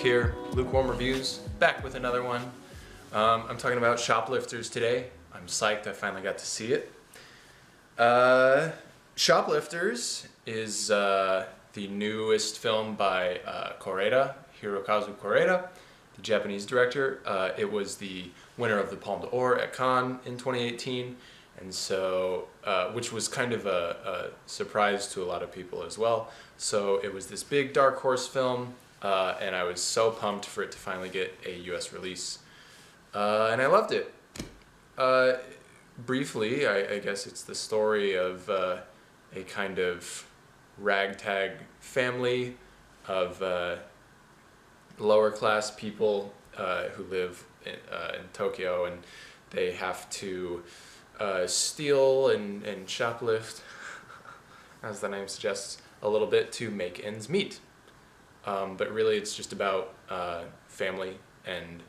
here, Lukewarm Reviews, back with another one. I'm talking about Shoplifters today. I'm psyched I finally got to see it. Shoplifters is the newest film by Hirokazu Koreeda, the Japanese director. It was the winner of the Palme d'Or at Cannes in 2018, and so which was kind of a surprise to a lot of people as well. So it was this big dark horse film, and I was so pumped for it to finally get a US release, and I loved it. Briefly, I guess it's the story of a kind of ragtag family of lower class people who live in Tokyo, and they have to steal and shoplift, as the name suggests, a little bit to make ends meet. But really it's just about family and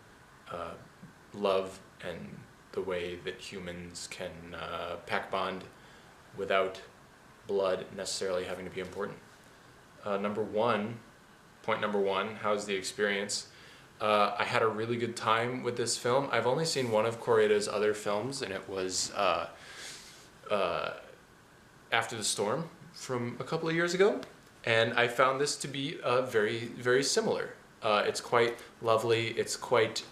love and the way that humans can pack bond without blood necessarily having to be important. Point number one, how's the experience? I had a really good time with this film. I've only seen one of Koreeda's other films, and it was After the Storm from a couple of years ago, and I found this to be very, very similar. It's quite lovely, it's quite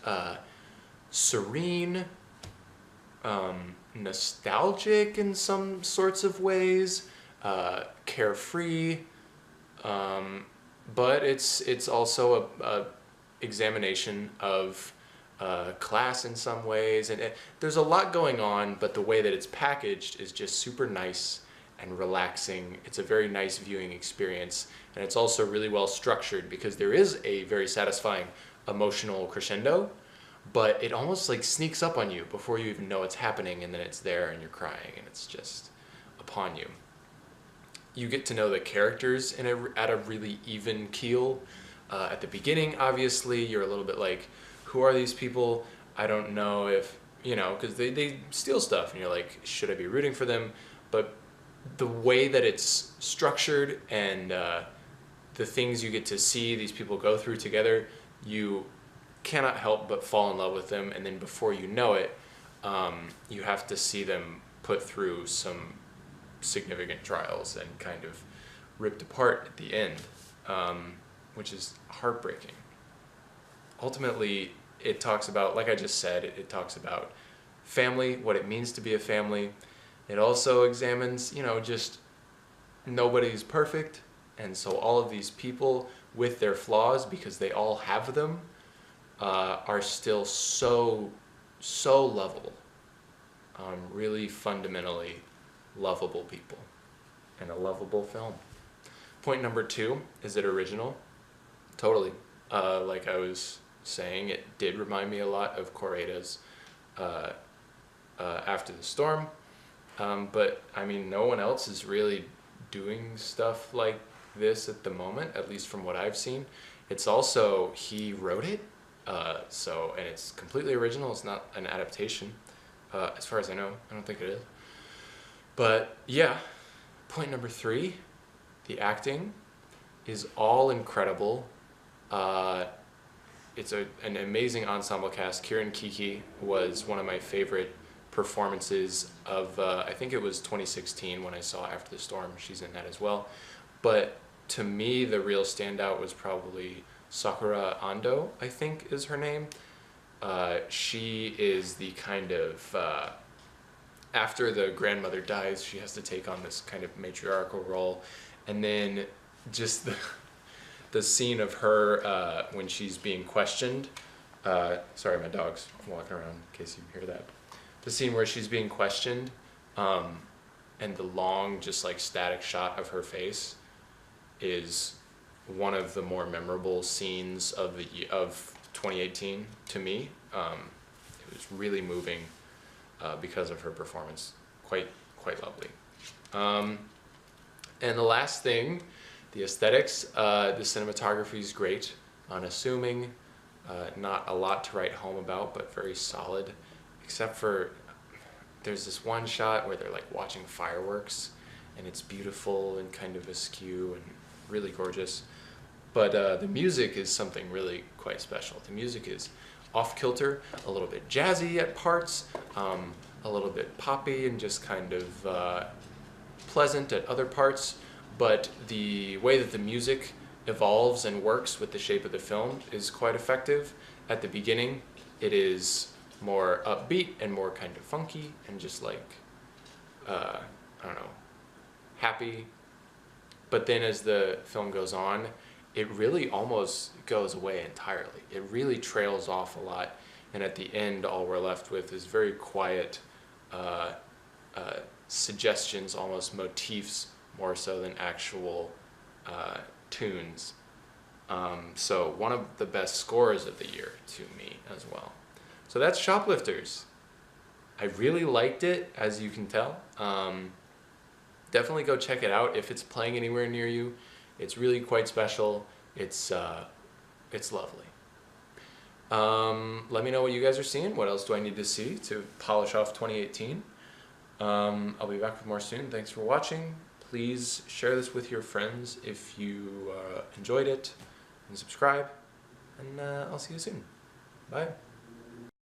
serene, nostalgic in some sorts of ways, carefree, but it's also a examination of class in some ways, and there's a lot going on, but the way that it's packaged is just super nice and relaxing. It's a very nice viewing experience, and it's also really well structured because there is a very satisfying emotional crescendo, but it almost like sneaks up on you before you even know it's happening, and then it's there and you're crying and it's just upon you. You get to know the characters at a really even keel. At the beginning, obviously, you're a little bit like, who are these people? I don't know if, because they steal stuff, and you're like, should I be rooting for them? But the way that it's structured and the things you get to see these people go through together, you cannot help but fall in love with them, and then before you know it, you have to see them put through some significant trials and kind of ripped apart at the end, which is heartbreaking. Ultimately, it talks about, like I just said, it talks about family, what it means to be a family. It also examines, just nobody's perfect, and so all of these people with their flaws, because they all have them, are still so lovable. Really fundamentally lovable people, and a lovable film. Point number two, is it original? Totally. Like I was saying, it did remind me a lot of Koreeda's After the Storm, but I mean, no one else is really doing stuff like this at the moment, at least from what I've seen. It's also, he wrote it, and it's completely original. It's not an adaptation, as far as I know. I don't think it is. But yeah, point number three, the acting is all incredible. It's an amazing ensemble cast. Kieran Kiki was one of my favorite performances of, I think it was 2016 when I saw After the Storm. She's in that as well. But to me, the real standout was probably Sakura Ando, I think is her name. She is the kind of, after the grandmother dies, she has to take on this kind of matriarchal role, and then just the scene of her when she's being questioned. Sorry, my dog's walking around in case you hear that. The scene where she's being questioned, and the long, just like static shot of her face is one of the more memorable scenes of 2018 to me. It was really moving because of her performance. Quite lovely. And the last thing, the aesthetics. The cinematography is great, unassuming, not a lot to write home about, but very solid, except for there's this one shot where they're like watching fireworks, and it's beautiful and kind of askew and really gorgeous. But the music is something really quite special. The music is off-kilter, a little bit jazzy at parts, a little bit poppy and just kind of pleasant at other parts, but the way that the music evolves and works with the shape of the film is quite effective. At the beginning, it is more upbeat and more kind of funky and just like, I don't know, happy. But then as the film goes on, it really almost goes away entirely. It really trails off a lot, and at the end, all we're left with is very quiet suggestions, almost motifs, more so than actual tunes. So one of the best scores of the year to me as well. So that's Shoplifters. I really liked it, as you can tell. Definitely go check it out if it's playing anywhere near you. It's really quite special. It's lovely. Let me know what you guys are seeing. What else do I need to see to polish off 2018? I'll be back with more soon. Thanks for watching. Please share this with your friends if you enjoyed it, and subscribe. And I'll see you soon. Bye.